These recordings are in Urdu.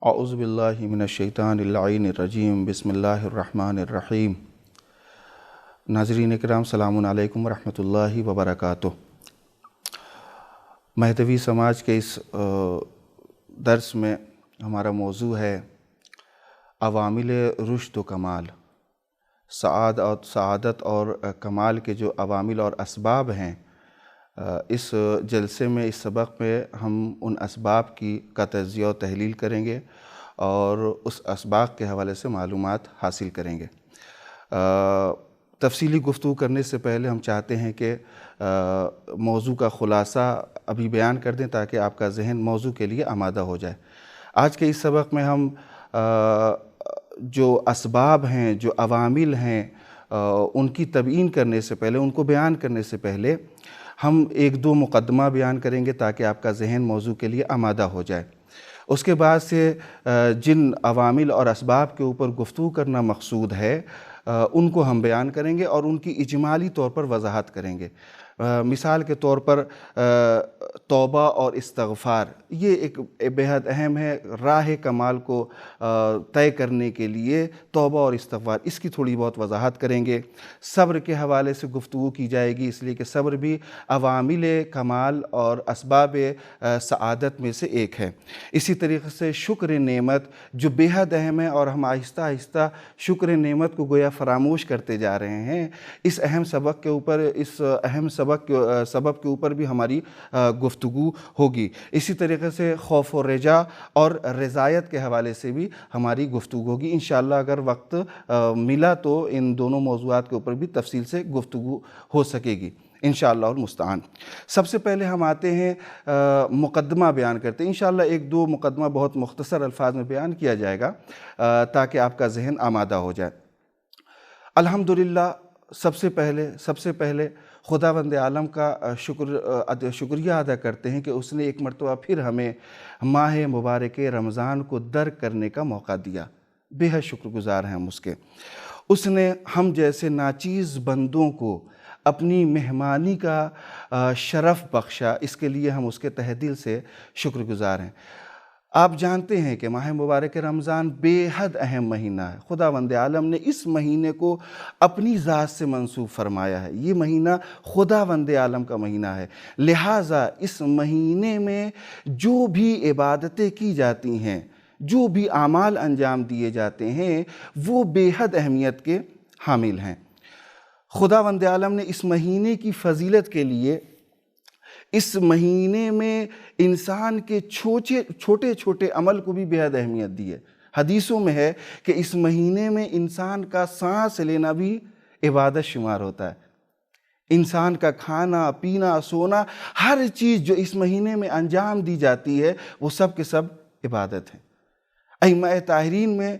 اعوذ باللہ من الشیطان اللعین الرجیم بسم اللہ الرحمن الرحیم۔ ناظرین کرام، السلام علیکم ورحمۃ اللہ وبرکاتہ۔ مہدوی سماج کے اس درس میں ہمارا موضوع ہے عوامل رشد و کمال۔ سعادت اور کمال کے جو عوامل اور اسباب ہیں، اس جلسے میں، اس سبق میں ہم ان اسباب کا تجزیہ و تحلیل کریں گے اور اس اسباب کے حوالے سے معلومات حاصل کریں گے۔ تفصیلی گفتگو کرنے سے پہلے ہم چاہتے ہیں کہ موضوع کا خلاصہ ابھی بیان کر دیں تاکہ آپ کا ذہن موضوع کے لیے آمادہ ہو جائے۔ آج کے اس سبق میں ہم جو اسباب ہیں، جو عوامل ہیں، ان کی تبیین کرنے سے پہلے، ان کو بیان کرنے سے پہلے ہم ایک دو مقدمہ بیان کریں گے تاکہ آپ کا ذہن موضوع کے لیے آمادہ ہو جائے۔ اس کے بعد سے جن عوامل اور اسباب کے اوپر گفتگو کرنا مقصود ہے ان کو ہم بیان کریں گے اور ان کی اجمالی طور پر وضاحت کریں گے۔ مثال کے طور پر توبہ اور استغفار، یہ ایک بہت اہم ہے۔ راہ کمال کو طے کرنے کے لیے توبہ اور استغفار، اس کی تھوڑی بہت وضاحت کریں گے۔ صبر کے حوالے سے گفتگو کی جائے گی، اس لیے کہ صبر بھی عوامل کمال اور اسباب سعادت میں سے ایک ہے۔ اسی طریقے سے شکر نعمت، جو بے حد اہم ہے اور ہم آہستہ آہستہ شکر نعمت کو گویا فراموش کرتے جا رہے ہیں، اس اہم سبق کے اوپر، اس اہم سبب کے اوپر بھی ہماری گفتگو ہوگی۔ اسی طریقے سے خوف و رجا اور رضایت کے حوالے سے بھی ہماری گفتگو ہوگی۔ انشاءاللہ اگر وقت ملا تو ان دونوں موضوعات کے اوپر بھی تفصیل سے گفتگو ہو سکے گی انشاءاللہ المستعان۔ سب سے پہلے ہم آتے ہیں، مقدمہ بیان کرتے ہیں۔ انشاءاللہ ایک دو مقدمہ بہت مختصر الفاظ میں بیان کیا جائے گا تاکہ آپ کا ذہن آمادہ ہو جائے۔ الحمدللہ، سب سے پہلے خداوند عالم کا شکریہ ادا کرتے ہیں کہ اس نے ایک مرتبہ پھر ہمیں ماہ مبارک رمضان کو درک کرنے کا موقع دیا۔ بے حد شکر گزار ہیں ہم اس کے۔ اس نے ہم جیسے ناچیز بندوں کو اپنی مہمانی کا شرف بخشا، اس کے لیے ہم اس کے تہ دل سے شکر گزار ہیں۔ آپ جانتے ہیں کہ ماہ مبارک رمضان بے حد اہم مہینہ ہے۔ خداوند عالم نے اس مہینے کو اپنی ذات سے منسوب فرمایا ہے۔ یہ مہینہ خداوند عالم کا مہینہ ہے، لہٰذا اس مہینے میں جو بھی عبادتیں کی جاتی ہیں، جو بھی اعمال انجام دیے جاتے ہیں، وہ بے حد اہمیت کے حامل ہیں۔ خداوند عالم نے اس مہینے کی فضیلت کے لیے اس مہینے میں انسان کے چھوٹے چھوٹے عمل کو بھی بے حد اہمیت دی ہے۔ حدیثوں میں ہے کہ اس مہینے میں انسان کا سانس لینا بھی عبادت شمار ہوتا ہے۔ انسان کا کھانا پینا سونا، ہر چیز جو اس مہینے میں انجام دی جاتی ہے، وہ سب کے سب عبادت ہے۔ ائمہ طاہرین میں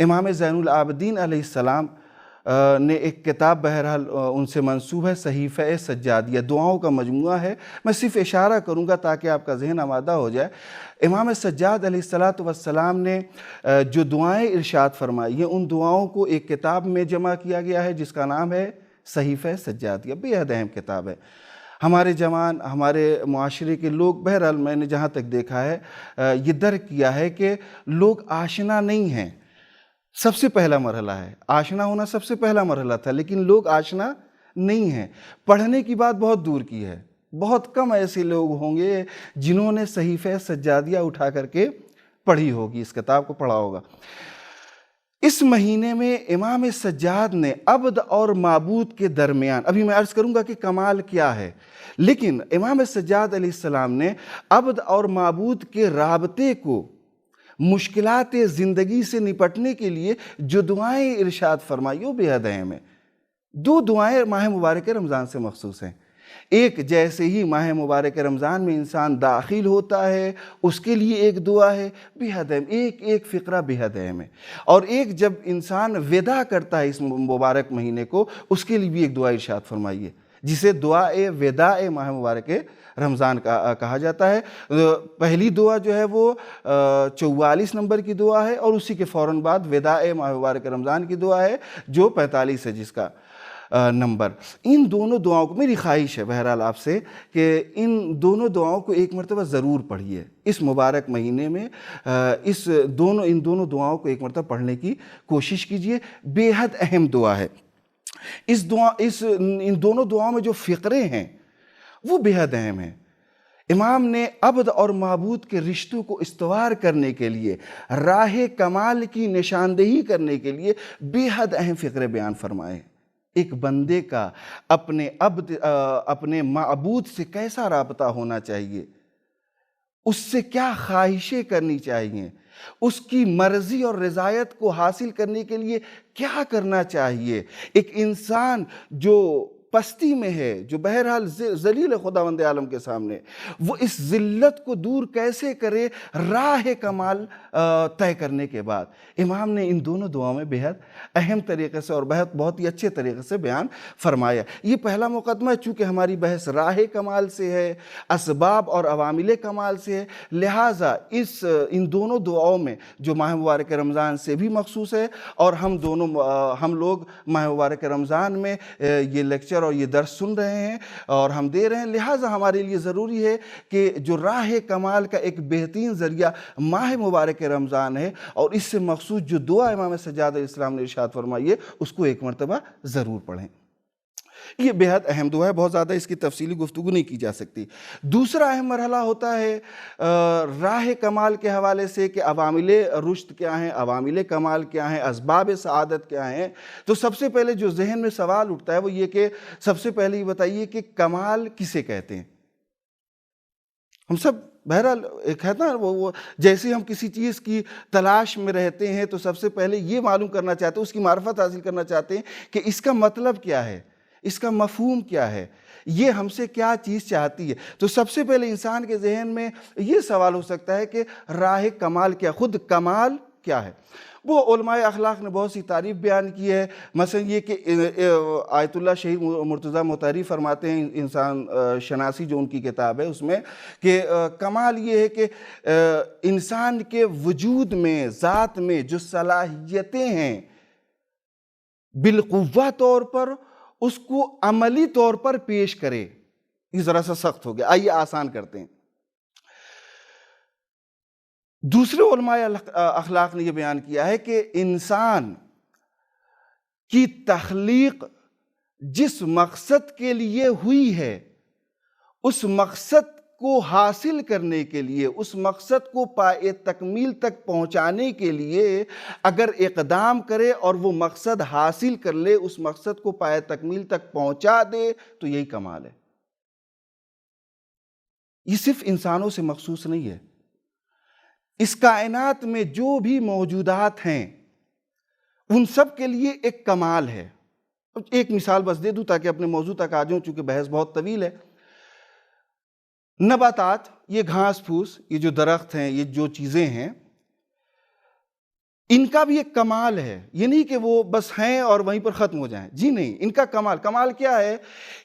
امام زین العابدین علیہ السلام نے ایک کتاب بہرحال ان سے منسوب ہے، صحیفہ سجادیہ، دعاؤں کا مجموعہ ہے۔ میں صرف اشارہ کروں گا تاکہ آپ کا ذہن آمادہ ہو جائے۔ امام سجاد علیہ السلام نے جو دعائیں ارشاد فرمائی ہیں، ان دعاؤں کو ایک کتاب میں جمع کیا گیا ہے جس کا نام ہے صحیفہ سجادیہ۔ بے حد اہم کتاب ہے۔ ہمارے جوان، ہمارے معاشرے کے لوگ، بہرحال میں نے جہاں تک دیکھا ہے، یہ درک کیا ہے کہ لوگ آشنا نہیں ہیں۔ سب سے پہلا مرحلہ ہے، آشنا ہونا سب سے پہلا مرحلہ تھا، لیکن لوگ آشنا نہیں ہیں۔ پڑھنے کی بات بہت دور کی ہے، بہت کم ایسے لوگ ہوں گے جنہوں نے صحیفہ سجادیہ اٹھا کر کے پڑھی ہوگی، اس کتاب کو پڑھا ہوگا۔ اس مہینے میں امام سجاد نے عبد اور معبود کے درمیان، ابھی میں عرض کروں گا کہ کمال کیا ہے، لیکن امام سجاد علیہ السلام نے عبد اور معبود کے رابطے کو، مشکلات زندگی سے نپٹنے کے لیے جو دعائیں ارشاد فرمائی، وہ بے حد اہم ہیں۔ دو دعائیں ماہ مبارک رمضان سے مخصوص ہیں۔ ایک، جیسے ہی ماہ مبارک رمضان میں انسان داخل ہوتا ہے، اس کے لیے ایک دعا ہے بے حد اہم، ایک فقرہ بے حد اہم ہے۔ اور ایک جب انسان وداع کرتا ہے اس مبارک مہینے کو، اس کے لیے بھی ایک دعا ارشاد فرمائی ہے، جسے دعائے وداع ماہ مبارک رمضان کا کہا جاتا ہے۔ پہلی دعا جو ہے وہ 44 نمبر کی دعا ہے، اور اسی کے فوراً بعد وداع ماہ مبارک رمضان کی دعا ہے جو 45 ہے، جس کا نمبر، ان دونوں دعاؤں کو میری خواہش ہے بہرحال آپ سے کہ ان دونوں دعاؤں کو ایک مرتبہ ضرور پڑھیے اس مبارک مہینے میں، ان دونوں دعاؤں کو ایک مرتبہ پڑھنے کی کوشش کیجیے۔ بے حد اہم دعا ہے۔ ان دونوں دعاؤں میں جو فقرے ہیں وہ بے حد اہم ہیں۔ امام نے عبد اور معبود کے رشتوں کو استوار کرنے کے لیے، راہ کمال کی نشاندہی کرنے کے لیے بے حد اہم فقرے بیان فرمائے۔ ایک بندے کا اپنے معبود سے کیسا رابطہ ہونا چاہیے، اس سے کیا خواہشیں کرنی چاہیے، اس کی مرضی اور رضایت کو حاصل کرنے کے لیے کیا کرنا چاہیے۔ ایک انسان جو پستی میں ہے، جو بہرحال ذلیل خداوند عالم کے سامنے، وہ اس ذلت کو دور کیسے کرے راہ کمال طے کرنے کے بعد۔ امام نے ان دونوں دعاؤں میں بے حد اہم طریقے سے اور بہت ہی اچھے طریقے سے بیان فرمایا۔ یہ پہلا مقدمہ ہے، چونکہ ہماری بحث راہ کمال سے ہے، اسباب اور عوامل کمال سے ہے، لہٰذا ان دونوں دعاؤں میں جو ماہ مبارک رمضان سے بھی مخصوص ہے، اور ہم لوگ ماہ مبارک رمضان میں یہ لیکچر اور یہ درس سن رہے ہیں اور ہم دے رہے ہیں، لہٰذا ہمارے لیے ضروری ہے کہ جو راہ کمال کا ایک بہترین ذریعہ ماہ مبارک رمضان ہے، اور اس سے مخصوص جو دعا امام سجاد علیہ السلام نے ارشاد فرمائی ہے، اس کو ایک مرتبہ ضرور پڑھیں۔ یہ بے حد اہم دعا ہے، بہت زیادہ اس کی تفصیلی گفتگو نہیں کی جا سکتی۔ دوسرا اہم مرحلہ ہوتا ہے راہ کمال کے حوالے سے کہ عوامل رشد کیا ہیں، عوامل کمال کیا ہیں، اسباب سعادت کیا ہیں۔ تو سب سے پہلے جو ذہن میں سوال اٹھتا ہے وہ یہ کہ سب سے پہلے یہ بتائیے کہ کمال کسے کہتے ہیں؟ ہم سب بہرحال ایک ہے نا، وہ جیسے ہم کسی چیز کی تلاش میں رہتے ہیں تو سب سے پہلے یہ معلوم کرنا چاہتے ہیں، اس کی معرفت حاصل کرنا چاہتے ہیں کہ اس کا مطلب کیا ہے، اس کا مفہوم کیا ہے، یہ ہم سے کیا چیز چاہتی ہے۔ تو سب سے پہلے انسان کے ذہن میں یہ سوال ہو سکتا ہے کہ راہ کمال کیا، خود کمال کیا ہے۔ وہ علماء اخلاق نے بہت سی تعریف بیان کی ہے، مثلا یہ کہ آیت اللہ شہید مرتضیٰ مطہری فرماتے ہیں، انسان شناسی جو ان کی کتاب ہے اس میں، کہ کمال یہ ہے کہ انسان کے وجود میں، ذات میں جو صلاحیتیں ہیں بالقوہ طور پر اس کو عملی طور پر پیش کرے۔ یہ ذرا سا سخت ہو گیا، آئیے آسان کرتے ہیں۔ دوسرے علماء اخلاق نے یہ بیان کیا ہے کہ انسان کی تخلیق جس مقصد کے لیے ہوئی ہے، اس مقصد کو حاصل کرنے کے لیے، اس مقصد کو پائے تکمیل تک پہنچانے کے لیے اگر اقدام کرے اور وہ مقصد حاصل کر لے، اس مقصد کو پائے تکمیل تک پہنچا دے، تو یہی کمال ہے۔ یہ صرف انسانوں سے مخصوص نہیں ہے، اس کائنات میں جو بھی موجودات ہیں ان سب کے لیے ایک کمال ہے۔ ایک مثال بس دے دوں تاکہ اپنے موضوع تک آ جاؤں، چونکہ بحث بہت طویل ہے۔ نباتات، یہ گھاس پھوس، یہ جو درخت ہیں، یہ جو چیزیں ہیں، ان کا بھی ایک کمال ہے۔ یہ نہیں کہ وہ بس ہیں اور وہیں پر ختم ہو جائیں، جی نہیں، ان کا کمال کیا ہے؟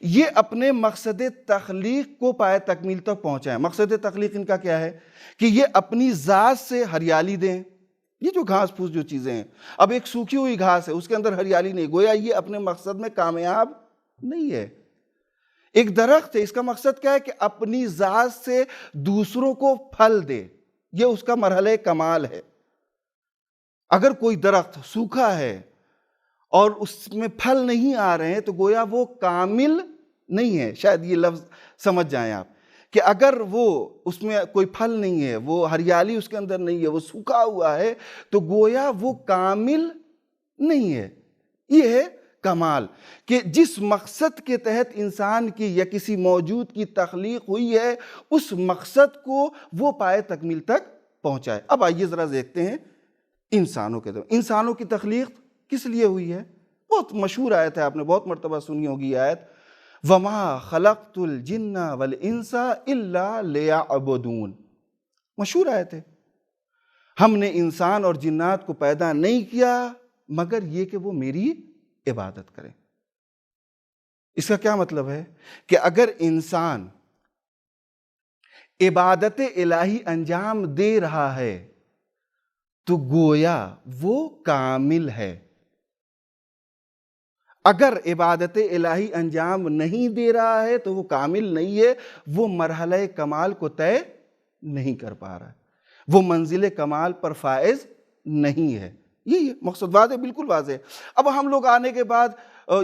یہ اپنے مقصد تخلیق کو پائے تکمیل تک پہنچائیں۔ مقصد تخلیق ان کا کیا ہے کہ یہ اپنی ذات سے ہریالی دیں۔ یہ جو گھاس پھوس جو چیزیں ہیں، اب ایک سوکھی ہوئی گھاس ہے، اس کے اندر ہریالی نہیں، گویا یہ اپنے مقصد میں کامیاب نہیں ہے۔ ایک درخت ہے، اس کا مقصد کیا ہے کہ اپنی ذات سے دوسروں کو پھل دے، یہ اس کا مرحلہ کمال ہے۔ اگر کوئی درخت سوکھا ہے اور اس میں پھل نہیں آ رہے ہیں تو گویا وہ کامل نہیں ہے۔ شاید یہ لفظ سمجھ جائیں آپ کہ اگر وہ اس میں کوئی پھل نہیں ہے، وہ ہریالی اس کے اندر نہیں ہے، وہ سوکھا ہوا ہے، تو گویا وہ کامل نہیں ہے۔ یہ ہے کمال، کہ جس مقصد کے تحت انسان کی یا کسی موجود کی تخلیق ہوئی ہے، اس مقصد کو وہ پائے تکمیل تک پہنچائے۔ اب آئیے ذرا دیکھتے ہیں انسانوں کی تخلیق کس لیے ہوئی ہے۔ بہت مشہور آیت ہے، آپ نے بہت مرتبہ سنی ہوگی یہ آیت، وَمَا خَلَقْتُ الْجِنَّ وَالْإِنسَ إِلَّا لِيَعْبُدُونَ، مشہور آیت ہے۔ ہم نے انسان اور جنات کو پیدا نہیں کیا مگر یہ کہ وہ میری عبادت کریں۔ اس کا کیا مطلب ہے کہ اگر انسان عبادت الہی انجام دے رہا ہے تو گویا وہ کامل ہے۔ اگر عبادت الہی انجام نہیں دے رہا ہے تو وہ کامل نہیں ہے، وہ مرحلہ کمال کو طے نہیں کر پا رہا ہے، وہ منزل کمال پر فائز نہیں ہے۔ یہ مقصد واضح، بالکل واضح ہے۔ اب ہم لوگ آنے کے بعد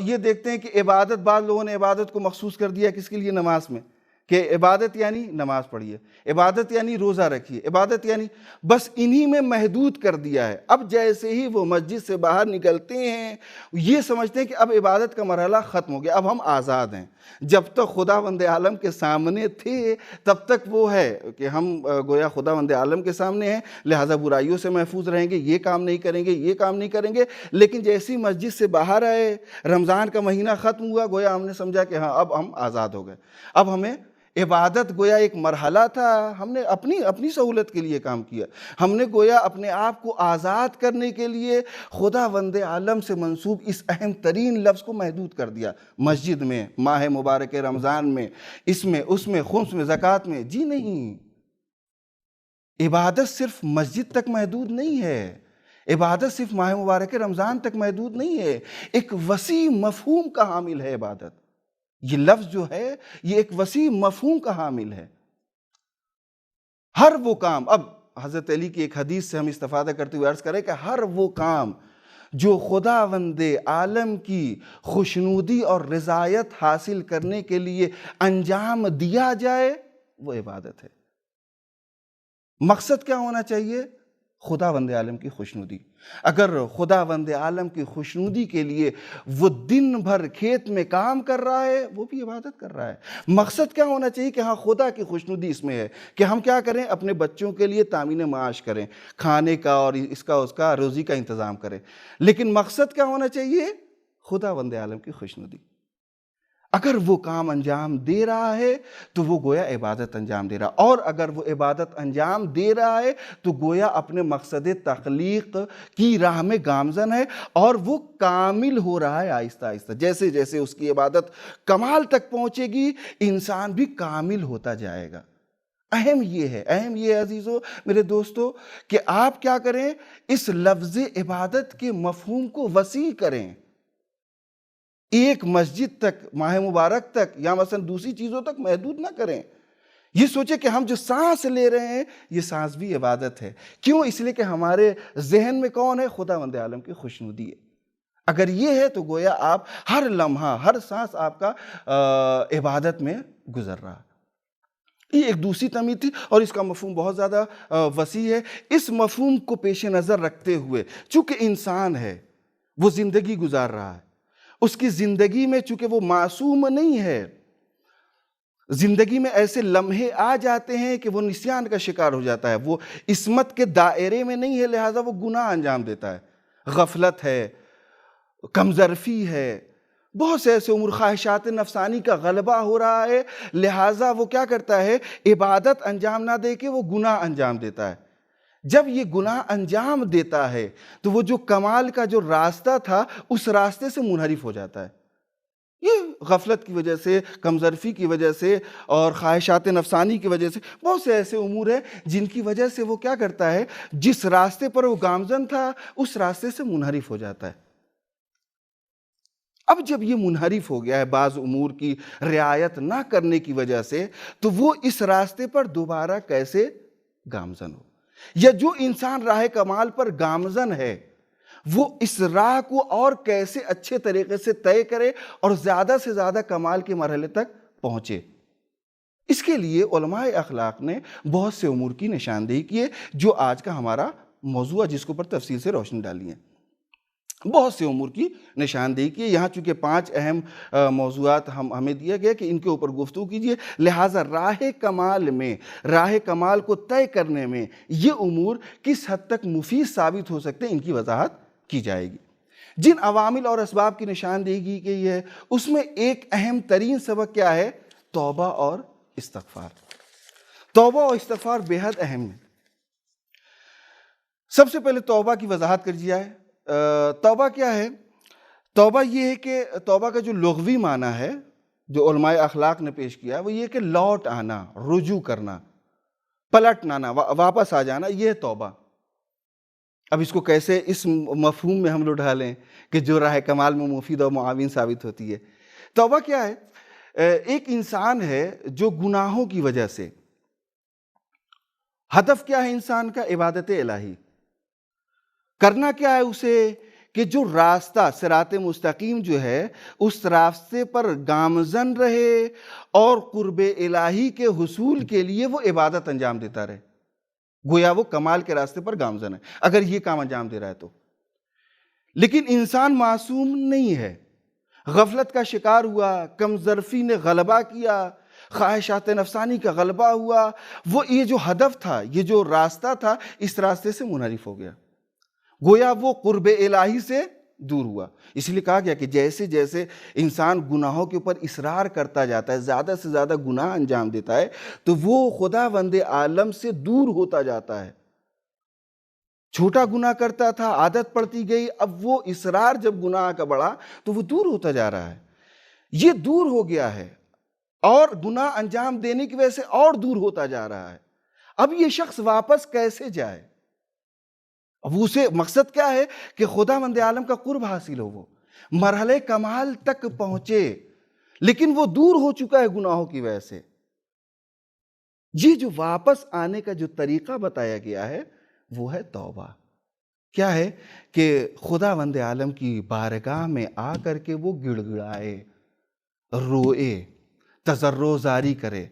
یہ دیکھتے ہیں کہ عبادت، بعض لوگوں نے عبادت کو مخصوص کر دیا کس کے لیے؟ نماز میں، کہ عبادت یعنی نماز پڑھیے، عبادت یعنی روزہ رکھیے، عبادت یعنی بس انہی میں محدود کر دیا ہے۔ اب جیسے ہی وہ مسجد سے باہر نکلتے ہیں یہ سمجھتے ہیں کہ اب عبادت کا مرحلہ ختم ہو گیا، اب ہم آزاد ہیں۔ جب تک خداوند عالم کے سامنے تھے تب تک وہ ہے کہ ہم گویا خداوند عالم کے سامنے ہیں، لہٰذا برائیوں سے محفوظ رہیں گے، یہ کام نہیں کریں گے، یہ کام نہیں کریں گے۔ لیکن جیسی مسجد سے باہر آئے، رمضان کا مہینہ ختم ہوا، گویا ہم نے سمجھا کہ ہاں اب ہم آزاد ہو گئے، اب ہمیں عبادت گویا ایک مرحلہ تھا، ہم نے اپنی سہولت کے لیے کام کیا، ہم نے گویا اپنے آپ کو آزاد کرنے کے لیے خداوند عالم سے منسوب اس اہم ترین لفظ کو محدود کر دیا۔ مسجد میں، ماہ مبارک رمضان میں، اس میں، اس میں، خمس میں، زکوٰۃ میں، جی نہیں، عبادت صرف مسجد تک محدود نہیں ہے، عبادت صرف ماہ مبارک رمضان تک محدود نہیں ہے، ایک وسیع مفہوم کا حامل ہے عبادت۔ یہ لفظ جو ہے یہ ایک وسیع مفہوم کا حامل ہے۔ ہر وہ کام، اب حضرت علی کی ایک حدیث سے ہم استفادہ کرتے ہوئے عرض کریں کہ ہر وہ کام جو خداوند عالم کی خوشنودی اور رضایت حاصل کرنے کے لیے انجام دیا جائے وہ عبادت ہے۔ مقصد کیا ہونا چاہیے؟ خداوند عالم کی خوشنودی۔ اگر خداوند عالم کی خوشنودی کے لیے وہ دن بھر کھیت میں کام کر رہا ہے وہ بھی عبادت کر رہا ہے۔ مقصد کیا ہونا چاہیے کہ ہاں خدا کی خوشنودی اس میں ہے کہ ہم کیا کریں؟ اپنے بچوں کے لیے تامین معاش کریں، کھانے کا اور اس کا روزی کا انتظام کریں۔ لیکن مقصد کیا ہونا چاہیے؟ خداوند عالم کی خوشنودی۔ اگر وہ کام انجام دے رہا ہے تو وہ گویا عبادت انجام دے رہا، اور اگر وہ عبادت انجام دے رہا ہے تو گویا اپنے مقصد تخلیق کی راہ میں گامزن ہے، اور وہ کامل ہو رہا ہے آہستہ آہستہ۔ جیسے جیسے اس کی عبادت کمال تک پہنچے گی انسان بھی کامل ہوتا جائے گا۔ اہم یہ ہے عزیزو، میرے دوستو، کہ آپ کیا کریں؟ اس لفظ عبادت کے مفہوم کو وسیع کریں، ایک مسجد تک، ماہ مبارک تک، یا مثلا دوسری چیزوں تک محدود نہ کریں۔ یہ سوچیں کہ ہم جو سانس لے رہے ہیں یہ سانس بھی عبادت ہے۔ کیوں؟ اس لیے کہ ہمارے ذہن میں کون ہے؟ خداوند عالم کی خوشنودی ہے۔ اگر یہ ہے تو گویا آپ ہر لمحہ، ہر سانس آپ کا عبادت میں گزر رہا۔ یہ ایک دوسری تمیز تھی، اور اس کا مفہوم بہت زیادہ وسیع ہے۔ اس مفہوم کو پیش نظر رکھتے ہوئے چونکہ انسان ہے، وہ زندگی گزار رہا ہے، اس کی زندگی میں چونکہ وہ معصوم نہیں ہے، زندگی میں ایسے لمحے آ جاتے ہیں کہ وہ نسیان کا شکار ہو جاتا ہے، وہ عصمت کے دائرے میں نہیں ہے، لہٰذا وہ گناہ انجام دیتا ہے، غفلت ہے، کمظرفی ہے، بہت سے ایسے امور، خواہشات نفسانی کا غلبہ ہو رہا ہے، لہٰذا وہ کیا کرتا ہے؟ عبادت انجام نہ دے کے وہ گناہ انجام دیتا ہے۔ جب یہ گناہ انجام دیتا ہے تو وہ جو کمال کا جو راستہ تھا اس راستے سے منحرف ہو جاتا ہے۔ یہ غفلت کی وجہ سے، کمظرفی کی وجہ سے، اور خواہشات نفسانی کی وجہ سے، بہت سے ایسے امور ہیں جن کی وجہ سے وہ کیا کرتا ہے؟ جس راستے پر وہ گامزن تھا اس راستے سے منحرف ہو جاتا ہے۔ اب جب یہ منحرف ہو گیا ہے بعض امور کی رعایت نہ کرنے کی وجہ سے، تو وہ اس راستے پر دوبارہ کیسے گامزن ہو؟ یا جو انسان راہ کمال پر گامزن ہے وہ اس راہ کو اور کیسے اچھے طریقے سے طے کرے اور زیادہ سے زیادہ کمال کے مرحلے تک پہنچے؟ اس کے لیے علماء اخلاق نے بہت سے امور کی نشاندہی کی ہے جو آج کا ہمارا موضوع ہے، جس کے اوپر تفصیل سے روشنی ڈالی ہے۔ بہت سے امور کی نشاندہی کی ہے۔ یہاں چونکہ 5 اہم موضوعات ہمیں دیا گیا کہ ان کے اوپر گفتگو کیجیے، لہٰذا راہ کمال میں، راہ کمال کو طے کرنے میں یہ امور کس حد تک مفید ثابت ہو سکتے ہیں ان کی وضاحت کی جائے گی۔ جن عوامل اور اسباب کی نشاندہی کی گئی ہے اس میں ایک اہم ترین سبق کیا ہے؟ توبہ اور استغفار۔ توبہ اور استغفار بے حد اہم ہے۔ سب سے پہلے توبہ کی وضاحت کر دی جائے۔ توبہ کیا ہے؟ توبہ یہ ہے کہ توبہ کا جو لغوی معنی ہے جو علماء اخلاق نے پیش کیا وہ یہ کہ لوٹ آنا، رجوع کرنا، پلٹ آنا، واپس آ جانا، یہ ہے توبہ۔ اب اس کو کیسے اس مفہوم میں ہم لوگ ڈھالیں کہ جو راہ کمال میں مفید اور معاون ثابت ہوتی ہے؟ توبہ کیا ہے؟ ایک انسان ہے جو گناہوں کی وجہ سے، ہدف کیا ہے انسان کا؟ عبادت الہی. کرنا کیا ہے اسے؟ کہ جو راستہ صراط مستقیم جو ہے اس راستے پر گامزن رہے اور قرب الہی کے حصول کے لیے وہ عبادت انجام دیتا رہے. گویا وہ کمال کے راستے پر گامزن ہے اگر یہ کام انجام دے رہا ہے تو. لیکن انسان معصوم نہیں ہے، غفلت کا شکار ہوا، کم ظرفی نے غلبہ کیا، خواہشات نفسانی کا غلبہ ہوا، وہ یہ جو ہدف تھا، یہ جو راستہ تھا، اس راستے سے منحرف ہو گیا. گویا وہ قرب الہی سے دور ہوا. اس لیے کہا گیا کہ جیسے جیسے انسان گناہوں کے اوپر اصرار کرتا جاتا ہے، زیادہ سے زیادہ گناہ انجام دیتا ہے، تو وہ خداوند عالم سے دور ہوتا جاتا ہے. چھوٹا گناہ کرتا تھا، عادت پڑتی گئی، اب وہ اصرار جب گناہ کا بڑھا تو وہ دور ہوتا جا رہا ہے. یہ دور ہو گیا ہے اور گناہ انجام دینے کی وجہ سے اور دور ہوتا جا رہا ہے. اب یہ شخص واپس کیسے جائے؟ اب اسے مقصد کیا ہے؟ کہ خداوند عالم کا قرب حاصل ہو، وہ مرحلہ کمال تک پہنچے، لیکن وہ دور ہو چکا ہے گناہوں کی وجہ سے. یہ جو واپس آنے کا جو طریقہ بتایا گیا ہے وہ ہے توبہ. کیا ہے؟ کہ خداوند عالم کی بارگاہ میں آ کر کے وہ گڑ گڑائے، روئے، تضرع زاری کرے.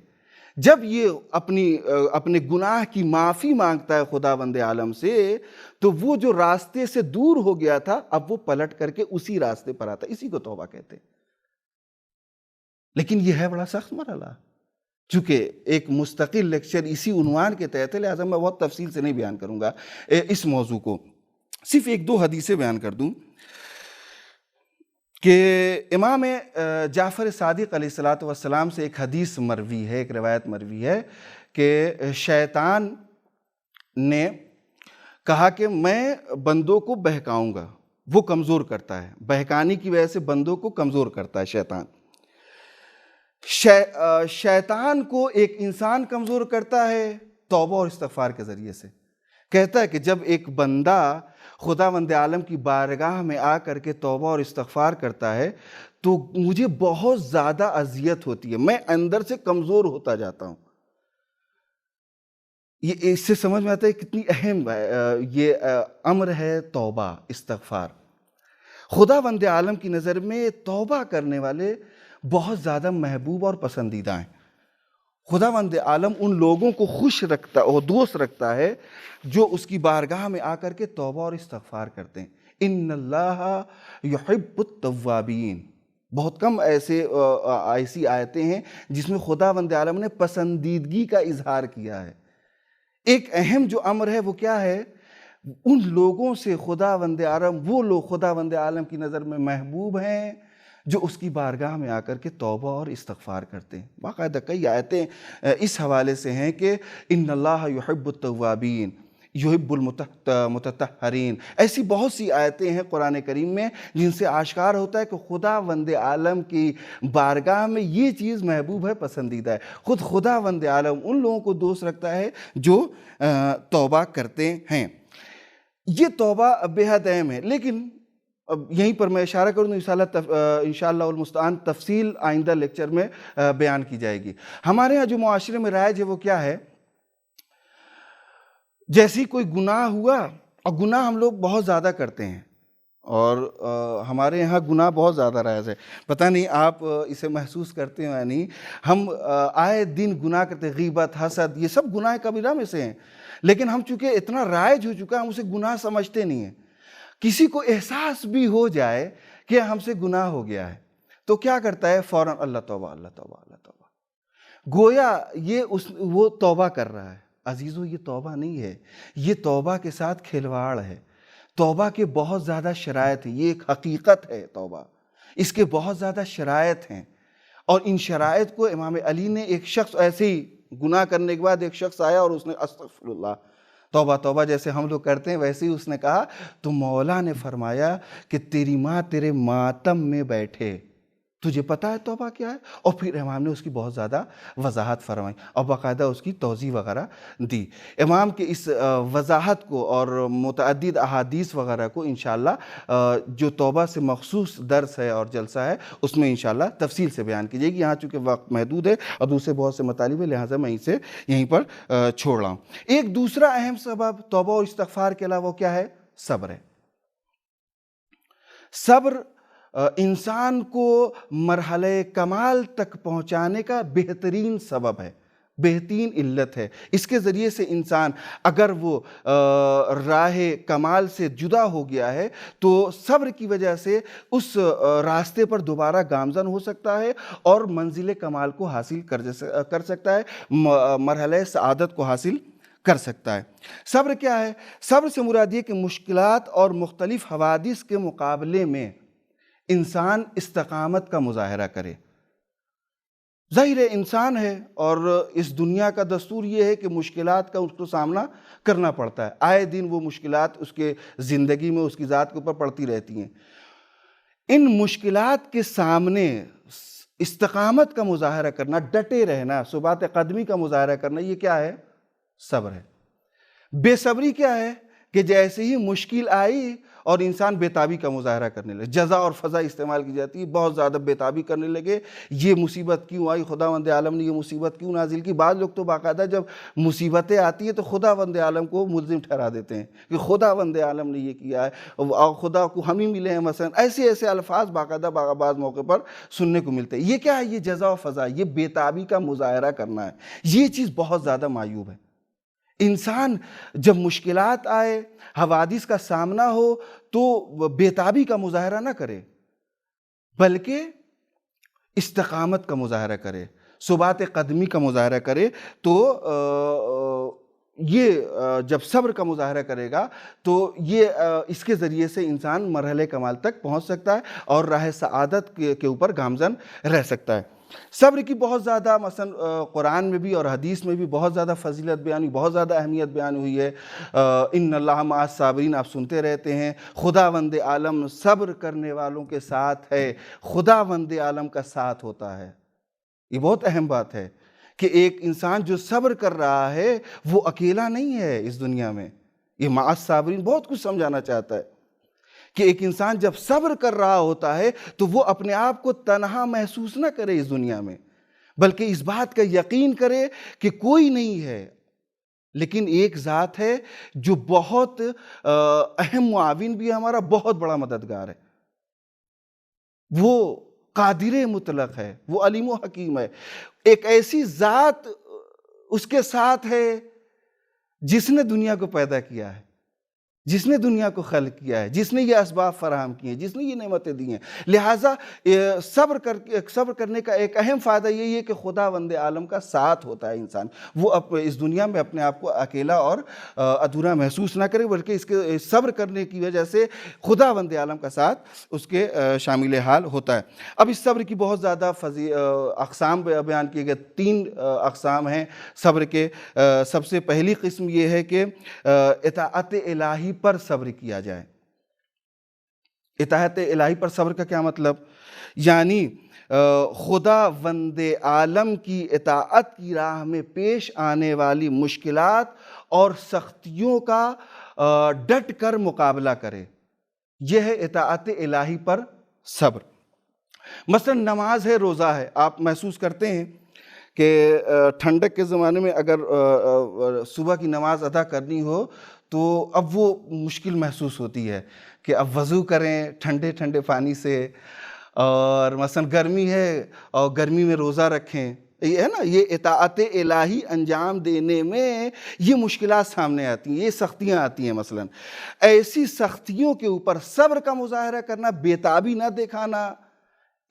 جب یہ اپنے گناہ کی معافی مانگتا ہے خداوند عالم سے، تو وہ جو راستے سے دور ہو گیا تھا اب وہ پلٹ کر کے اسی راستے پر آتا ہے. اسی کو توبہ کہتے ہیں. لیکن یہ ہے بڑا سخت مرحلہ. چونکہ ایک مستقل لیکچر اسی عنوان کے تحت ہے، لہٰذا میں بہت تفصیل سے نہیں بیان کروں گا اس موضوع کو. صرف ایک دو حدیثیں بیان کر دوں کہ امام جعفر صادق علیہ السلام سے ایک حدیث مروی ہے، ایک روایت مروی ہے کہ شیطان نے کہا کہ میں بندوں کو بہکاؤں گا. وہ کمزور کرتا ہے، بہکانے کی وجہ سے بندوں کو کمزور کرتا ہے شیطان. شیطان کو ایک انسان کمزور کرتا ہے توبہ اور استغفار کے ذریعے سے. کہتا ہے کہ جب ایک بندہ خداوند عالم کی بارگاہ میں آ کر کے توبہ اور استغفار کرتا ہے تو مجھے بہت زیادہ اذیت ہوتی ہے، میں اندر سے کمزور ہوتا جاتا ہوں. یہ اس سے سمجھ میں آتا ہے کتنی اہم یہ امر ہے توبہ استغفار. خداوند عالم کی نظر میں توبہ کرنے والے بہت زیادہ محبوب اور پسندیدہ ہیں. خداوند عالم ان لوگوں کو خوش رکھتا اور دوست رکھتا ہے جو اس کی بارگاہ میں آ کر کے توبہ اور استغفار کرتے ہیں. ان اللہ یحب التوابین. بہت کم ایسی آیتیں ہیں جس میں خداوند عالم نے پسندیدگی کا اظہار کیا ہے. ایک اہم جو امر ہے وہ کیا ہے؟ ان لوگوں سے خداوند عالم، وہ لوگ خداوند عالم کی نظر میں محبوب ہیں جو اس کی بارگاہ میں آ کر کے توبہ اور استغفار کرتے ہیں. باقاعدہ کئی آیتیں اس حوالے سے ہیں کہ ان اللہ یحب التوابین یحب المتطہرین. ایسی بہت سی آیتیں ہیں قرآن کریم میں جن سے آشکار ہوتا ہے کہ خداوند عالم کی بارگاہ میں یہ چیز محبوب ہے، پسندیدہ ہے. خود خداوند عالم ان لوگوں کو دوست رکھتا ہے جو توبہ کرتے ہیں. یہ توبہ بے حد اہم ہے. لیکن اب یہیں پر میں اشارہ کروں انشاءاللہ المستعان تفصیل آئندہ لیکچر میں بیان کی جائے گی. ہمارے ہاں جو معاشرے میں رائج ہے وہ کیا ہے؟ جیسی کوئی گناہ ہوا، اور گناہ ہم لوگ بہت زیادہ کرتے ہیں اور ہمارے یہاں گناہ بہت زیادہ رائج ہے. پتہ نہیں آپ اسے محسوس کرتے ہیں یا نہیں. ہم آئے دن گناہ کرتے ہیں، غیبت، حسد، یہ سب گناہ کبیرہ میں سے ہیں. لیکن ہم چونکہ اتنا رائج ہو چکا ہے ہم اسے گناہ سمجھتے نہیں ہیں. کسی کو احساس بھی ہو جائے کہ ہم سے گناہ ہو گیا ہے تو کیا کرتا ہے؟ فوراً اللہ توبہ، اللہ توبہ، اللہ توبہ. گویا وہ توبہ کر رہا ہے. عزیزو یہ توبہ نہیں ہے، یہ توبہ کے ساتھ کھلواڑ ہے. توبہ کے بہت زیادہ شرائط ہیں، یہ ایک حقیقت ہے توبہ، اس کے بہت زیادہ شرائط ہیں. اور ان شرائط کو امام علی نے، ایک شخص ایسے ہی گناہ کرنے کے بعد ایک شخص آیا اور اس نے استغفر اللہ، توبہ توبہ جیسے ہم لوگ کرتے ہیں ویسے ہی اس نے کہا تو مولا نے فرمایا کہ تیری ماں تیرے ماتم میں بیٹھے. تجھے پتہ ہے توبہ کیا ہے؟ اور پھر امام نے اس کی بہت زیادہ وضاحت فرمائی اور باقاعدہ اس کی توضیح وغیرہ دی۔ امام کے اس وضاحت کو اور متعدد احادیث وغیرہ کو انشاءاللہ جو توبہ سے مخصوص درس ہے اور جلسہ ہے اس میں انشاءاللہ تفصیل سے بیان کی جائے گی۔ یہاں چونکہ وقت محدود ہے اور دوسرے بہت سے مطالب ہیں، لہٰذا میں اسے یہیں پر چھوڑ رہا ہوں۔ ایک دوسرا اہم سبب توبہ اور استغفار کے علاوہ کیا ہے؟ صبر ہے۔ صبر انسان کو مرحلہ کمال تک پہنچانے کا بہترین سبب ہے، بہترین علت ہے۔ اس کے ذریعے سے انسان اگر وہ راہ کمال سے جدا ہو گیا ہے تو صبر کی وجہ سے اس راستے پر دوبارہ گامزن ہو سکتا ہے اور منزل کمال کو حاصل کر سکتا ہے، مرحلہ سعادت کو حاصل کر سکتا ہے۔ صبر کیا ہے؟ صبر سے مراد یہ کہ مشکلات اور مختلف حوادث کے مقابلے میں انسان استقامت کا مظاہرہ کرے۔ ظاہر ہے انسان ہے اور اس دنیا کا دستور یہ ہے کہ مشکلات کا اس کو سامنا کرنا پڑتا ہے، آئے دن وہ مشکلات اس کے زندگی میں اس کی ذات کے اوپر پڑتی رہتی ہیں۔ ان مشکلات کے سامنے استقامت کا مظاہرہ کرنا، ڈٹے رہنا، ثبات قدمی کا مظاہرہ کرنا، یہ کیا ہے؟ صبر ہے۔ بے صبری کیا ہے؟ کہ جیسے ہی مشکل آئی اور انسان بےتابی کا مظاہرہ کرنے لگے، جزا اور فضا استعمال کی جاتی ہے، بہت زیادہ بےتابی کرنے لگے، یہ مصیبت کیوں آئی، خداوند عالم نے یہ مصیبت کیوں نازل کی۔ بعض لوگ تو باقاعدہ جب مصیبتیں آتی ہیں تو خداوند عالم کو ملزم ٹھہرا دیتے ہیں کہ خداوند عالم نے یہ کیا ہے اور خدا کو ہم ہی ملے ہیں، مثلا ایسے الفاظ باقاعدہ بعض موقع پر سننے کو ملتے ہیں۔ یہ کیا ہے؟ یہ جزا و فضا، یہ بےتابی کا مظاہرہ کرنا ہے۔ یہ چیز بہت زیادہ معیوب ہے۔ انسان جب مشکلات آئے، حوادث کا سامنا ہو تو بےتابی کا مظاہرہ نہ کرے بلکہ استقامت کا مظاہرہ کرے، ثبات قدمی کا مظاہرہ کرے۔ تو یہ جب صبر کا مظاہرہ کرے گا تو یہ اس کے ذریعے سے انسان مرحلہ کمال تک پہنچ سکتا ہے اور راہ سعادت کے اوپر گامزن رہ سکتا ہے۔ صبر کی بہت زیادہ مثلا قرآن میں بھی اور حدیث میں بھی بہت زیادہ فضیلت بیان ہوئی، بہت زیادہ اہمیت بیان ہوئی ہے۔ ان اللہ مع الصابرین آپ سنتے رہتے ہیں، خداوند عالم صبر کرنے والوں کے ساتھ ہے، خداوند عالم کا ساتھ ہوتا ہے۔ یہ بہت اہم بات ہے کہ ایک انسان جو صبر کر رہا ہے وہ اکیلا نہیں ہے اس دنیا میں۔ یہ مع الصابرین بہت کچھ سمجھانا چاہتا ہے کہ ایک انسان جب صبر کر رہا ہوتا ہے تو وہ اپنے آپ کو تنہا محسوس نہ کرے اس دنیا میں، بلکہ اس بات کا یقین کرے کہ کوئی نہیں ہے لیکن ایک ذات ہے جو بہت اہم معاون بھی ہے، ہمارا بہت بڑا مددگار ہے۔ وہ قادر مطلق ہے، وہ علیم و حکیم ہے۔ ایک ایسی ذات اس کے ساتھ ہے جس نے دنیا کو پیدا کیا ہے، جس نے دنیا کو خلق کیا ہے، جس نے یہ اسباب فراہم کیے ہیں، جس نے یہ نعمتیں دی ہیں۔ لہٰذا صبر کرنے کا ایک اہم فائدہ یہی ہے کہ خداوند عالم کا ساتھ ہوتا ہے انسان۔ وہ اس دنیا میں اپنے آپ کو اکیلا اور ادھورا محسوس نہ کرے، بلکہ اس کے صبر کرنے کی وجہ سے خداوند عالم کا ساتھ اس کے شامل حال ہوتا ہے۔ اب اس صبر کی بہت زیادہ اقسام بیان کیے گئے، 3 اقسام ہیں صبر کے۔ سب سے پہلی قسم یہ ہے کہ اطاعت الہی پر صبر کیا جائے۔ اطاعت الہی پر صبر کا کیا مطلب؟ یعنی خداوند عالم کی اطاعت کی راہ میں پیش آنے والی مشکلات اور سختیوں کا ڈٹ کر مقابلہ کرے، یہ ہے اطاعت الہی پر صبر۔ مثلا نماز ہے، روزہ ہے، آپ محسوس کرتے ہیں کہ ٹھنڈک کے زمانے میں اگر صبح کی نماز ادا کرنی ہو تو اب وہ مشکل محسوس ہوتی ہے کہ اب وضو کریں ٹھنڈے ٹھنڈے پانی سے، اور مثلا گرمی ہے اور گرمی میں روزہ رکھیں، یہ ہے نا، یہ اطاعت الہی انجام دینے میں یہ مشکلات سامنے آتی ہیں، یہ سختیاں آتی ہیں۔ مثلا ایسی سختیوں کے اوپر صبر کا مظاہرہ کرنا، بےتابی نہ دکھانا،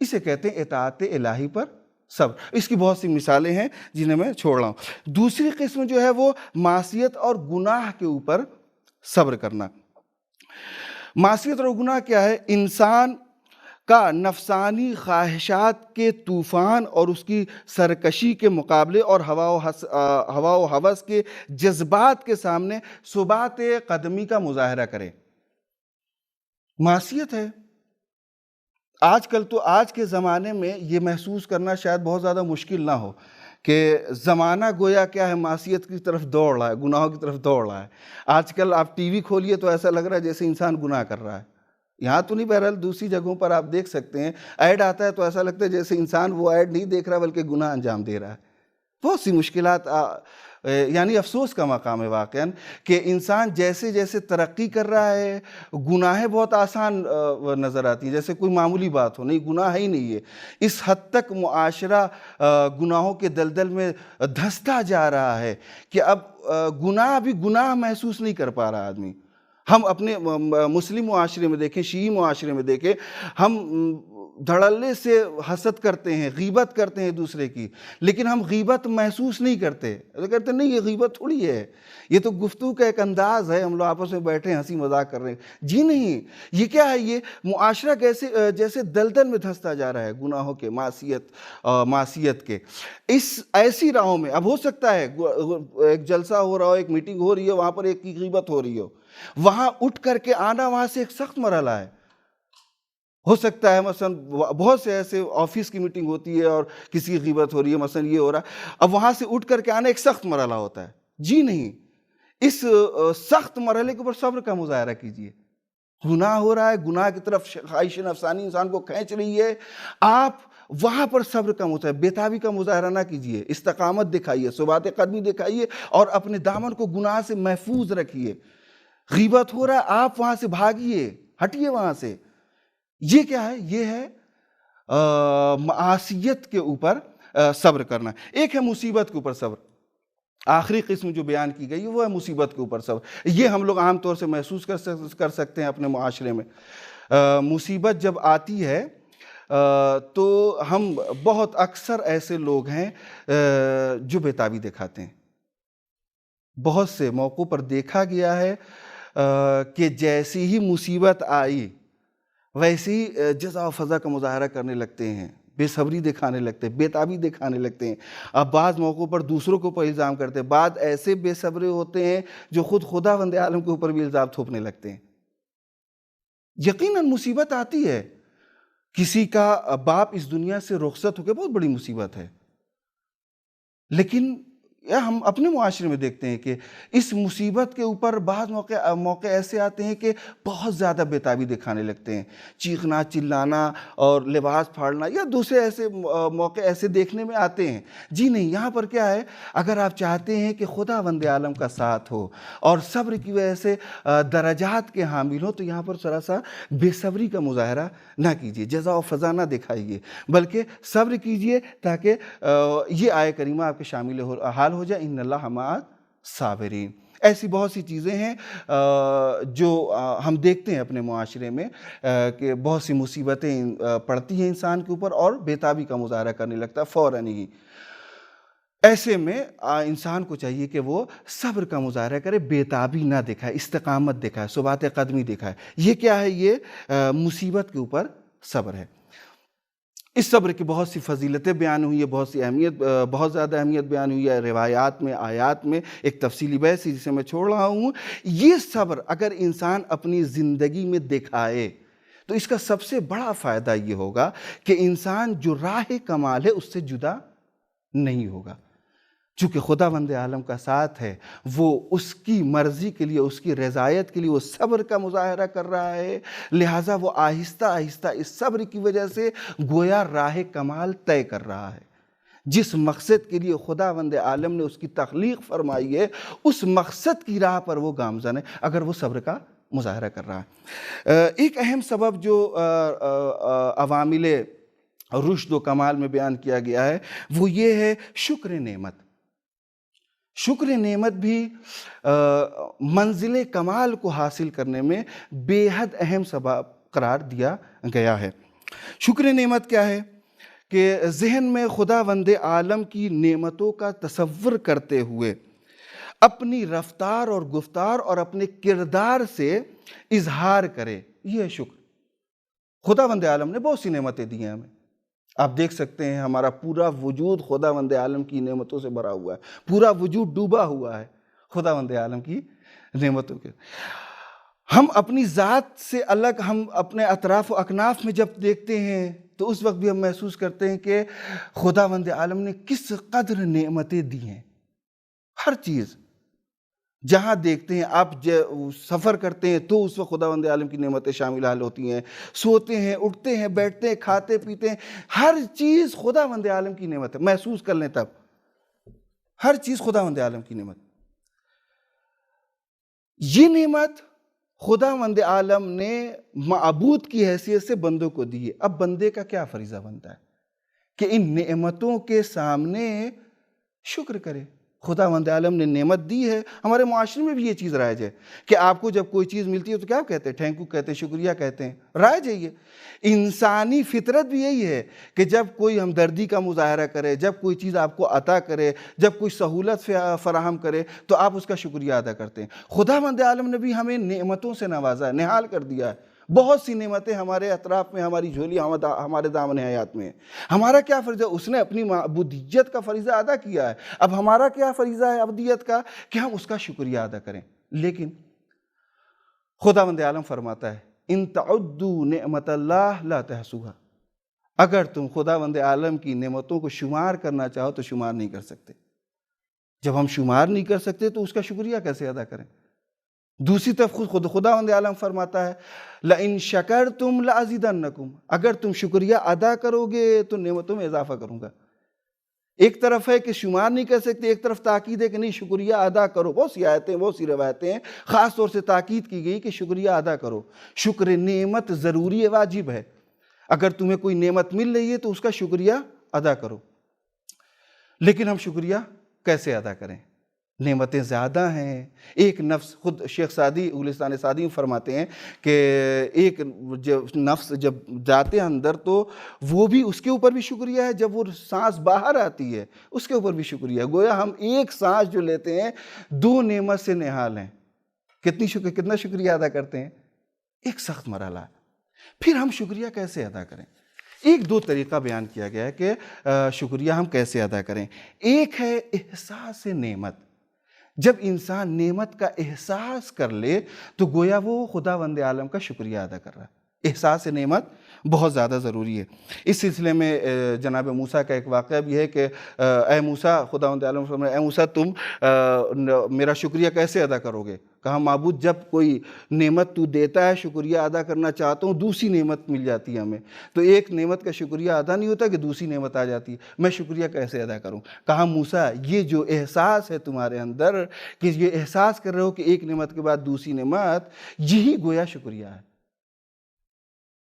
اسے کہتے ہیں اطاعت الہی پر صبر۔ اس کی بہت سی مثالیں ہیں جنہیں میں چھوڑ رہا ہوں۔ دوسری قسم جو ہے وہ معصیت اور گناہ کے اوپر صبر کرنا۔ معصیت اور گناہ کیا ہے؟ انسان کا نفسانی خواہشات کے طوفان اور اس کی سرکشی کے مقابلے اور ہوا و ہوس کے جذبات کے سامنے ثبات قدمی کا مظاہرہ کرے۔ معصیت ہے، آج کل تو آج کے زمانے میں یہ محسوس کرنا شاید بہت زیادہ مشکل نہ ہو کہ زمانہ گویا کیا ہے معصیت کی طرف دوڑ رہا ہے، گناہوں کی طرف دوڑ رہا ہے۔ آج کل آپ ٹی وی کھولیے تو ایسا لگ رہا ہے جیسے انسان گناہ کر رہا ہے۔ یہاں تو نہیں، بہرحال دوسری جگہوں پر آپ دیکھ سکتے ہیں، ایڈ آتا ہے تو ایسا لگتا ہے جیسے انسان وہ ایڈ نہیں دیکھ رہا بلکہ گناہ انجام دے رہا ہے۔ بہت سی مشکلات یعنی افسوس کا مقام ہے واقعاً کہ انسان جیسے جیسے ترقی کر رہا ہے، گناہیں بہت آسان نظر آتی ہیں، جیسے کوئی معمولی بات ہو، نہیں گناہ ہے ہی نہیں ہے۔ اس حد تک معاشرہ گناہوں کے دلدل میں دھنستا جا رہا ہے کہ اب گناہ بھی گناہ محسوس نہیں کر پا رہا آدمی۔ ہم اپنے مسلم معاشرے میں دیکھیں، شیعی معاشرے میں دیکھیں، ہم دھڑلے سے حسد کرتے ہیں، غیبت کرتے ہیں دوسرے کی، لیکن ہم غیبت محسوس نہیں کرتے، کہتے نہیں یہ غیبت تھوڑی ہے، یہ تو گفتگو کا ایک انداز ہے، ہم لوگ آپس میں بیٹھے ہیں ہنسی مذاق کر رہے ہیں۔ جی نہیں، یہ کیا ہے؟ یہ معاشرہ جیسے دلدل میں دھنستا جا رہا ہے گناہوں کے، معصیت کے۔ اس ایسی راہوں میں اب ہو سکتا ہے ایک جلسہ ہو رہا ہو، ایک میٹنگ ہو رہی ہے، وہاں پر ایک کی غیبت ہو رہی ہو، وہاں اٹھ کر کے آنا وہاں سے ایک سخت مرحلہ ہے۔ ہو سکتا ہے مثلا بہت سے ایسے آفس کی میٹنگ ہوتی ہے اور کسی کی غیبت ہو رہی ہے، مثلا یہ ہو رہا ہے، اب وہاں سے اٹھ کر کے آنا ایک سخت مرحلہ ہوتا ہے۔ جی نہیں، اس سخت مرحلے کے اوپر صبر کا مظاہرہ کیجئے۔ گناہ ہو رہا ہے، گناہ کی طرف خواہش نفسانی انسان کو کھینچ رہی ہے، آپ وہاں پر صبر کا مظاہرہ، بےتابی کا مظاہرہ نہ کیجئے، استقامت دکھائیے، ثبات قدمی دکھائیے اور اپنے دامن کو گناہ سے محفوظ رکھیے۔ غیبت ہو رہا ہے، آپ وہاں سے بھاگیے، ہٹیے وہاں سے۔ یہ کیا ہے؟ یہ ہے معصیت کے اوپر صبر کرنا۔ ایک ہے مصیبت کے اوپر صبر۔ آخری قسم جو بیان کی گئی وہ ہے مصیبت کے اوپر صبر۔ یہ ہم لوگ عام طور سے محسوس کر سکتے ہیں اپنے معاشرے میں۔ مصیبت جب آتی ہے تو ہم بہت اکثر ایسے لوگ ہیں جو بےتابی دکھاتے ہیں۔ بہت سے موقعوں پر دیکھا گیا ہے کہ جیسی ہی مصیبت آئی ویسے ہی جزا و فضا کا مظاہرہ کرنے لگتے ہیں، بے صبری دکھانے لگتے ہیں، بےتابی دکھانے لگتے ہیں۔ اب بعض موقعوں پر دوسروں کو الزام کرتے ہیں، بعض ایسے بے صبرے ہوتے ہیں جو خود خداوند عالم کے اوپر بھی الزام تھوپنے لگتے ہیں۔ یقیناً مصیبت آتی ہے، کسی کا باپ اس دنیا سے رخصت ہو کے بہت بڑی مصیبت ہے، لیکن ہم اپنے معاشرے میں دیکھتے ہیں کہ اس مصیبت کے اوپر بعض موقع ایسے آتے ہیں کہ بہت زیادہ بےتابی دکھانے لگتے ہیں، چیخنا چلانا اور لباس پھاڑنا یا دوسرے ایسے موقع ایسے دیکھنے میں آتے ہیں۔ جی نہیں، یہاں پر کیا ہے؟ اگر آپ چاہتے ہیں کہ خداوند عالم کا ساتھ ہو اور صبر کی وجہ سے درجات کے حامل ہو، تو یہاں پر ذرا سا بے صبری کا مظاہرہ نہ کیجیے، جزا و فضا نہ دکھائیے، بلکہ صبر کیجیے تاکہ یہ آیہ کریمہ آپ کے شامل حال ہو جائے، ان اللہ مع الصابرین۔ ایسی بہت سی چیزیں ہیں جو ہم دیکھتے ہیں اپنے معاشرے میں کہ بہت سی مصیبتیں پڑتی ہیں انسان کے اوپر اور بےتابی کا مظاہرہ کرنے لگتا ہے فوراً ہی۔ ایسے میں انسان کو چاہیے کہ وہ صبر کا مظاہرہ کرے، بےتابی نہ دکھائے، استقامت دکھائے، ثبات قدمی دکھائے۔ یہ کیا ہے؟ یہ مصیبت کے اوپر صبر ہے۔ اس صبر کی بہت سی فضیلتیں بیان ہوئی ہے، بہت زیادہ اہمیت بیان ہوئی ہے روایات میں، آیات میں، ایک تفصیلی بحث جسے میں چھوڑ رہا ہوں۔ یہ صبر اگر انسان اپنی زندگی میں دکھائے تو اس کا سب سے بڑا فائدہ یہ ہوگا کہ انسان جو راہ کمال ہے اس سے جدا نہیں ہوگا۔ چونکہ خداوند عالم کا ساتھ ہے، وہ اس کی مرضی کے لیے، اس کی رضایت کے لیے وہ صبر کا مظاہرہ کر رہا ہے، لہٰذا وہ آہستہ آہستہ اس صبر کی وجہ سے گویا راہ کمال طے کر رہا ہے۔ جس مقصد کے لیے خداوند عالم نے اس کی تخلیق فرمائی ہے، اس مقصد کی راہ پر وہ گامزن ہے اگر وہ صبر کا مظاہرہ کر رہا ہے۔ ایک اہم سبب جو عوامل رشد و کمال میں بیان کیا گیا ہے وہ یہ ہے شکر نعمت۔ شکر نعمت بھی منزل کمال کو حاصل کرنے میں بے حد اہم سبب قرار دیا گیا ہے۔ شکر نعمت کیا ہے؟ کہ ذہن میں خداوند عالم کی نعمتوں کا تصور کرتے ہوئے اپنی رفتار اور گفتار اور اپنے کردار سے اظہار کرے، یہ ہے شکر۔ خداوند عالم نے بہت سی نعمتیں دی ہیں ہمیں، آپ دیکھ سکتے ہیں ہمارا پورا وجود خداوند عالم کی نعمتوں سے بھرا ہوا ہے، پورا وجود ڈوبا ہوا ہے خداوند عالم کی نعمتوں کے۔ ہم اپنی ذات سے الگ ہم اپنے اطراف و اکناف میں جب دیکھتے ہیں تو اس وقت بھی ہم محسوس کرتے ہیں کہ خداوند عالم نے کس قدر نعمتیں دی ہیں. ہر چیز جہاں دیکھتے ہیں آپ سفر کرتے ہیں تو اس وقت خداوند عالم کی نعمتیں شامل حال ہوتی ہیں. سوتے ہیں، اٹھتے ہیں، بیٹھتے ہیں، کھاتے پیتے ہیں، ہر چیز خداوند عالم کی نعمت ہے. محسوس کر لیں تب ہر چیز خداوند عالم کی نعمت. یہ نعمت خداوند عالم نے معبود کی حیثیت سے بندوں کو دی ہے. اب بندے کا کیا فریضہ بنتا ہے کہ ان نعمتوں کے سامنے شکر کرے. خداوند عالم نے نعمت دی ہے. ہمارے معاشرے میں بھی یہ چیز رائج ہے کہ آپ کو جب کوئی چیز ملتی ہے تو کیا کہتے ہیں؟ تھینک یو کہتے ہیں، شکریہ کہتے ہیں. رائج ہے یہ. انسانی فطرت بھی یہی ہے کہ جب کوئی ہمدردی کا مظاہرہ کرے، جب کوئی چیز آپ کو عطا کرے، جب کوئی سہولت فراہم کرے تو آپ اس کا شکریہ ادا کرتے ہیں. خداوند عالم نے بھی ہمیں نعمتوں سے نوازا ہے، نہال کر دیا ہے. بہت سی نعمتیں ہمارے اطراف میں، ہماری جھولی، ہمارے دامن حیات میں ہیں. ہمارا کیا فریضہ؟ اس نے اپنی معبودیت کا فریضہ ادا کیا ہے. اب ہمارا کیا فریضہ ہے عبودیت کا کہ ہم اس کا شکریہ ادا کریں. لیکن خداوند عالم فرماتا ہے ان تعدوا نعمت اللہ لا تحصوها. اگر تم خداوند عالم کی نعمتوں کو شمار کرنا چاہو تو شمار نہیں کر سکتے. جب ہم شمار نہیں کر سکتے تو اس کا شکریہ کیسے ادا کریں؟ دوسری طرف خداوند عالم فرماتا ہے لَإِن شَكَرْتُمْ لَأَزِيدَنَّكُمْ. اگر تم شکریہ ادا کرو گے تو نعمتوں میں اضافہ کروں گا. ایک طرف ہے کہ شمار نہیں کر سکتے، ایک طرف تاکید ہے کہ نہیں شکریہ ادا کرو. بہت سی آیتیں، بہت سی روایتیں ہیں خاص طور سے تاکید کی گئی کہ شکریہ ادا کرو. شکر نعمت ضروری ہے، واجب ہے. اگر تمہیں کوئی نعمت مل رہی ہے تو اس کا شکریہ ادا کرو. لیکن ہم شکریہ کیسے ادا کریں؟ نعمتیں زیادہ ہیں. ایک نفس، خود شیخ سعدی گلستان سعدی فرماتے ہیں کہ ایک نفس جب جاتے ہیں اندر تو وہ بھی، اس کے اوپر بھی شکریہ ہے. جب وہ سانس باہر آتی ہے اس کے اوپر بھی شکریہ ہے. گویا ہم ایک سانس جو لیتے ہیں دو نعمت سے نہال ہیں. کتنا شکریہ ادا کرتے ہیں؟ ایک سخت مرحلہ ہے. پھر ہم شکریہ کیسے ادا کریں؟ ایک دو طریقہ بیان کیا گیا ہے کہ شکریہ ہم کیسے ادا کریں. ایک ہے احساس نعمت. جب انسان نعمت کا احساس کر لے تو گویا وہ خداوند عالم کا شکریہ ادا کر رہا ہے. احساس نعمت بہت زیادہ ضروری ہے. اس سلسلے میں جناب موسیٰ کا ایک واقعہ بھی ہے کہ اے موسیٰ، خداوند عالم فرمایا اے موسیٰ تم میرا شکریہ کیسے ادا کرو گے؟ کہا معبود جب کوئی نعمت تو دیتا ہے شکریہ ادا کرنا چاہتا ہوں، دوسری نعمت مل جاتی ہے ہمیں تو ایک نعمت کا شکریہ ادا نہیں ہوتا کہ دوسری نعمت آ جاتی ہے. میں شکریہ کیسے ادا کروں؟ کہا موسیٰ یہ جو احساس ہے تمہارے اندر کہ یہ احساس کر رہے ہو کہ ایک نعمت کے بعد دوسری نعمت، یہی گویا شکریہ ہے.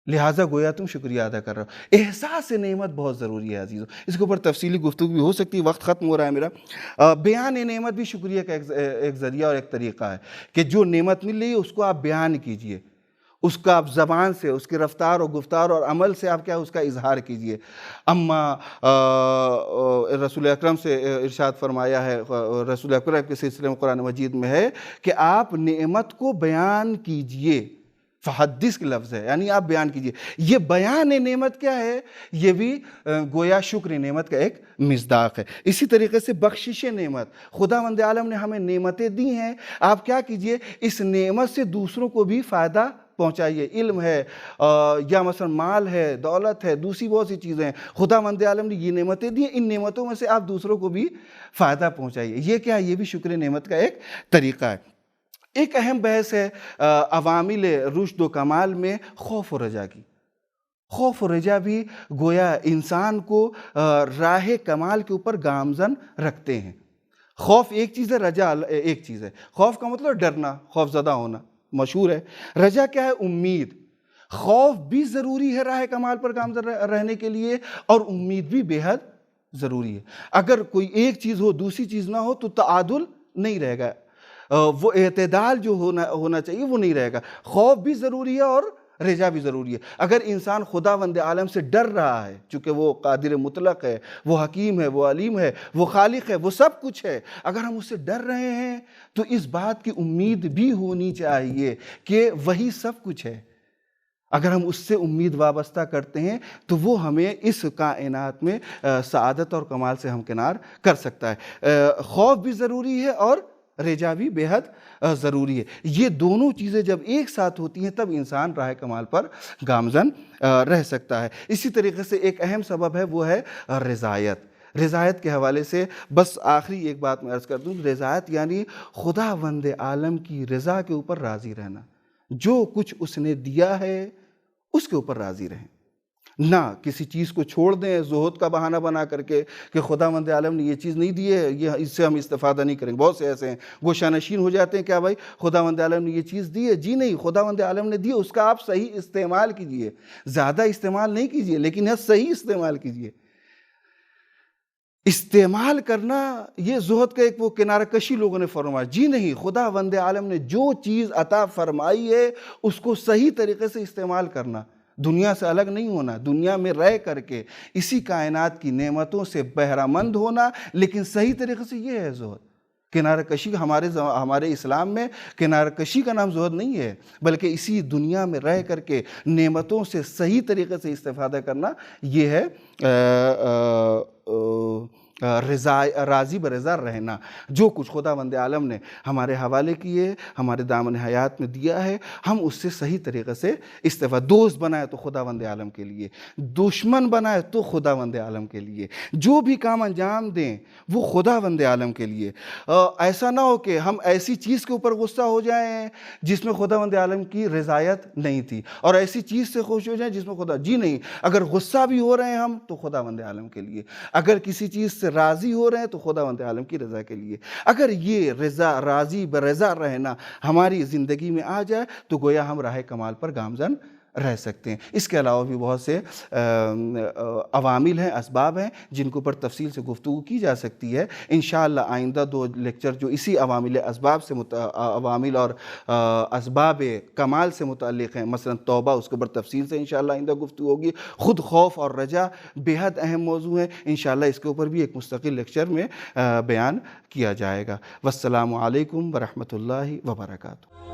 لہٰذا گویا تم شکریہ ادا کر رہے ہو. احساس نعمت بہت ضروری ہے عزیزو. اس کے اوپر تفصیلی گفتگو بھی ہو سکتی ہے، وقت ختم ہو رہا ہے میرا. بیان نعمت بھی شکریہ کا ایک ذریعہ اور ایک طریقہ ہے کہ جو نعمت مل رہی ہے اس کو آپ بیان کیجئے، اس کا آپ زبان سے، اس کے رفتار اور گفتار اور عمل سے آپ کیا اس کا اظہار کیجئے. اما رسول اکرم سے ارشاد فرمایا ہے، رسول اکرم کے سلسلے میں قرآن مجید میں ہے کہ آپ نعمت کو بیان کیجئے. فحدث کے لفظ ہے، یعنی آپ بیان کیجئے. یہ بیان نعمت کیا ہے؟ یہ بھی گویا شکر نعمت کا ایک مصداق ہے. اسی طریقے سے بخشش نعمت. خداوند عالم نے ہمیں نعمتیں دی ہیں، آپ کیا کیجئے اس نعمت سے دوسروں کو بھی فائدہ پہنچائیے. علم ہے یا مثلا مال ہے، دولت ہے، دوسری بہت سی چیزیں ہیں. خداوند عالم نے یہ نعمتیں دی ہیں، ان نعمتوں میں سے آپ دوسروں کو بھی فائدہ پہنچائیے. یہ کیا ہے؟ یہ بھی شکر نعمت کا ایک طریقہ ہے. ایک اہم بحث ہے عوامل رشد و کمال میں خوف و رجا کی. خوف و رجا بھی گویا انسان کو راہ کمال کے اوپر گامزن رکھتے ہیں. خوف ایک چیز ہے، رجا ایک چیز ہے. خوف کا مطلب ڈرنا، خوف زدہ ہونا مشہور ہے. رجا کیا ہے؟ امید. خوف بھی ضروری ہے راہ کمال پر گامزن رہنے کے لیے اور امید بھی بے حد ضروری ہے. اگر کوئی ایک چیز ہو دوسری چیز نہ ہو تو تعادل نہیں رہے گا، وہ اعتدال جو ہونا چاہیے وہ نہیں رہے گا. خوف بھی ضروری ہے اور رجا بھی ضروری ہے. اگر انسان خداوند عالم سے ڈر رہا ہے، چونکہ وہ قادر مطلق ہے، وہ حکیم ہے، وہ علیم ہے، وہ خالق ہے، وہ سب کچھ ہے، اگر ہم اس سے ڈر رہے ہیں تو اس بات کی امید بھی ہونی چاہیے کہ وہی سب کچھ ہے. اگر ہم اس سے امید وابستہ کرتے ہیں تو وہ ہمیں اس کائنات میں سعادت اور کمال سے ہمکنار کر سکتا ہے. خوف بھی ضروری ہے اور رجا بھی بے حد ضروری ہے۔ یہ دونوں چیزیں جب ایک ساتھ ہوتی ہیں تب انسان راہ کمال پر گامزن رہ سکتا ہے۔ اسی طریقے سے ایک اہم سبب ہے وہ ہے رضایت۔ رضایت کے حوالے سے بس آخری ایک بات میں عرض کر دوں، رضایت یعنی خداوند عالم کی رضا کے اوپر راضی رہنا۔ جو کچھ اس نے دیا ہے اس کے اوپر راضی رہیں، نہ کسی چیز کو چھوڑ دیں زہد کا بہانہ بنا کر کے کہ خداوند عالم نے یہ چیز نہیں دی ہے، یہ اس سے ہم استفادہ نہیں کریں گے۔ بہت سے ایسے ہیں گوشہ نشین ہو جاتے ہیں، کیا بھائی خداوند عالم نے یہ چیز دی ہے؟ جی نہیں، خداوند عالم نے دی ہے، اس کا آپ صحیح استعمال کیجئے، زیادہ استعمال نہیں کیجئے لیکن صحیح استعمال کیجئے۔ استعمال کرنا یہ زہد کا ایک وہ کنارہ کشی لوگوں نے فرمایا، جی نہیں، خداوند عالم نے جو چیز عطا فرمائی ہے اس کو صحیح طریقے سے استعمال کرنا، دنیا سے الگ نہیں ہونا، دنیا میں رہ کر کے اسی کائنات کی نعمتوں سے بہرہ مند ہونا، لیکن صحیح طریقے سے۔ یہ ہے زہد۔ کنارہ کشی ہمارے اسلام میں کنارہ کشی کا نام زہد نہیں ہے، بلکہ اسی دنیا میں رہ کر کے نعمتوں سے صحیح طریقے سے استفادہ کرنا، یہ ہے راضی برضا رہنا۔ جو کچھ خداوند عالم نے ہمارے حوالے کیے، ہمارے دامن حیات میں دیا ہے، ہم اس سے صحیح طریقے سے استفادہ۔ دوست بنائے تو خداوند عالم کے لیے، دشمن بنائے تو خداوند عالم کے لیے، جو بھی کام انجام دیں وہ خداوند عالم کے لیے۔ ایسا نہ ہو کہ ہم ایسی چیز کے اوپر غصہ ہو جائیں جس میں خداوند عالم کی رضایت نہیں تھی، اور ایسی چیز سے خوش ہو جائیں جس میں جی نہیں، اگر غصہ بھی ہو رہے ہیں ہم تو خداوند عالم کے لیے، اگر کسی چیز سے راضی ہو رہے ہیں تو خداوند عالم کی رضا کے لیے۔ اگر یہ راضی برضا رہنا ہماری زندگی میں آ جائے تو گویا ہم راہ کمال پر گامزن رہ سکتے ہیں۔ اس کے علاوہ بھی بہت سے عوامل ہیں، اسباب ہیں جن کے اوپر تفصیل سے گفتگو کی جا سکتی ہے۔ انشاءاللہ آئندہ 2 لیکچر جو اسی عوامل اور اسباب کمال سے متعلق ہیں، مثلا توبہ، اس کے اوپر تفصیل سے انشاءاللہ آئندہ گفتگو ہوگی۔ خود خوف اور رجا بے حد اہم موضوع ہے، انشاءاللہ اس کے اوپر بھی ایک مستقل لیکچر میں بیان کیا جائے گا۔ والسلام علیکم ورحمۃ اللہ وبرکاتہ۔